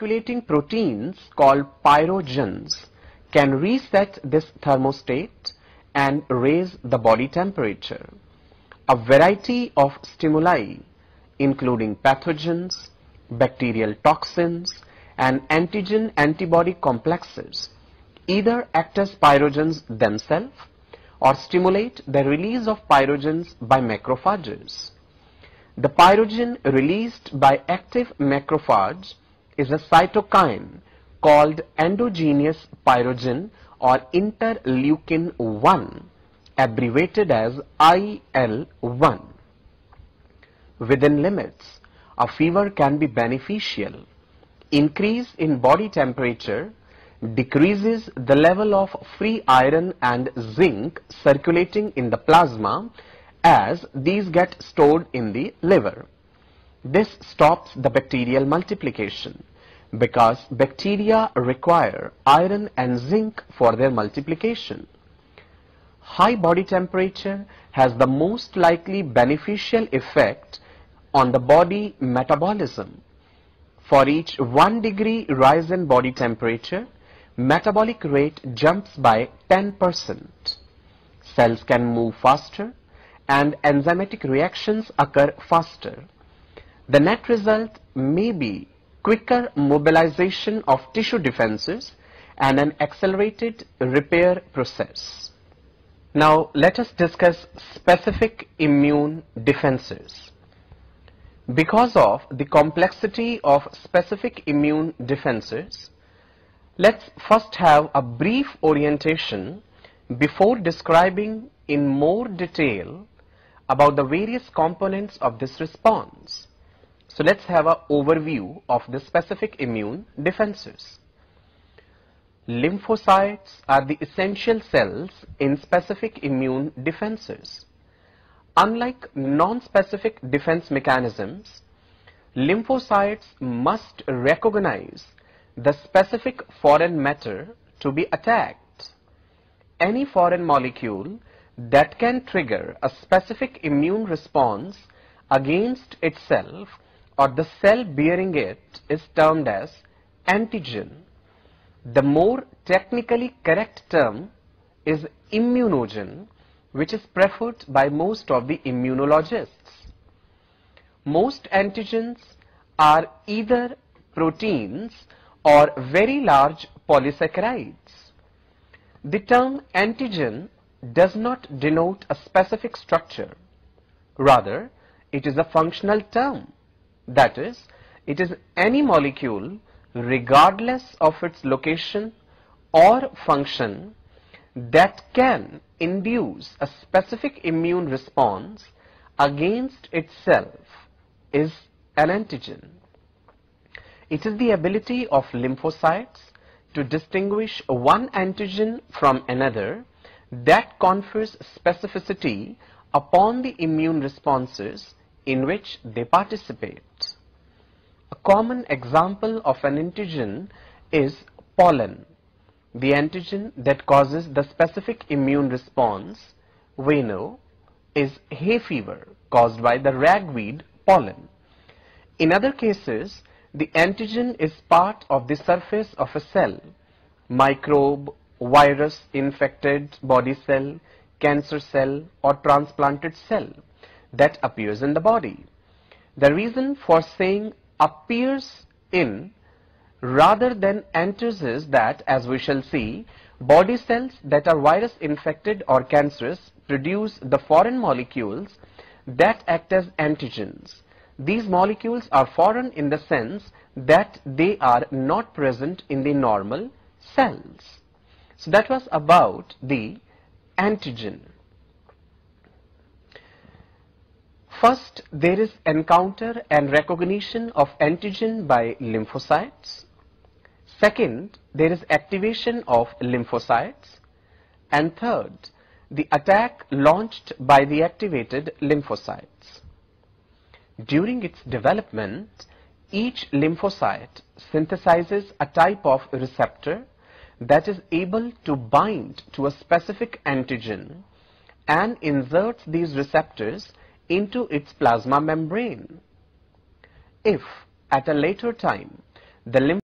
circulating proteins called pyrogens can reset this thermostat and raise the body temperature. A variety of stimuli, including pathogens, bacterial toxins, and antigen-antibody complexes, either act as pyrogens themselves or stimulate the release of pyrogens by macrophages. The pyrogen released by active macrophage is a cytokine called endogenous pyrogen or interleukin-1, abbreviated as IL-1. Within limits, a fever can be beneficial. Increase in body temperature decreases the level of free iron and zinc circulating in the plasma as these get stored in the liver. This stops the bacterial multiplication because bacteria require iron and zinc for their multiplication. High body temperature has the most likely beneficial effect on the body metabolism. For each 1 degree rise in body temperature, metabolic rate jumps by 10%. Cells can move faster and enzymatic reactions occur faster. The net result may be quicker mobilization of tissue defenses and an accelerated repair process. Now let us discuss specific immune defenses. Because of the complexity of specific immune defenses, let's first have a brief orientation before describing in more detail about the various components of this response. So let's have an overview of the specific immune defenses. Lymphocytes are the essential cells in specific immune defenses. Unlike non-specific defense mechanisms, lymphocytes must recognize the specific foreign matter to be attacked. Any foreign molecule that can trigger a specific immune response against itself or the cell bearing it is termed as antigen. The more technically correct term is immunogen, which is preferred by most of the immunologists. Most antigens are either proteins or very large polysaccharides. The term antigen does not denote a specific structure. Rather, it is a functional term. That is, it is any molecule, regardless of its location or function, that can induce a specific immune response against itself is an antigen. It is the ability of lymphocytes to distinguish one antigen from another that confers specificity upon the immune responses in which they participate. A common example of an antigen is pollen. The antigen that causes the specific immune response, we know, is hay fever caused by the ragweed pollen. In other cases, the antigen is part of the surface of a cell, microbe, virus infected body cell, cancer cell or transplanted cell that appears in the body. The reason for saying appears in rather than enters is that, as we shall see, body cells that are virus infected or cancerous produce the foreign molecules that act as antigens. These molecules are foreign in the sense that they are not present in the normal cells. So that was about the antigen. First, there is encounter and recognition of antigen by lymphocytes. Second, there is activation of lymphocytes. And third, the attack launched by the activated lymphocytes. During its development, each lymphocyte synthesizes a type of receptor that is able to bind to a specific antigen and inserts these receptors into its plasma membrane. If at a later time the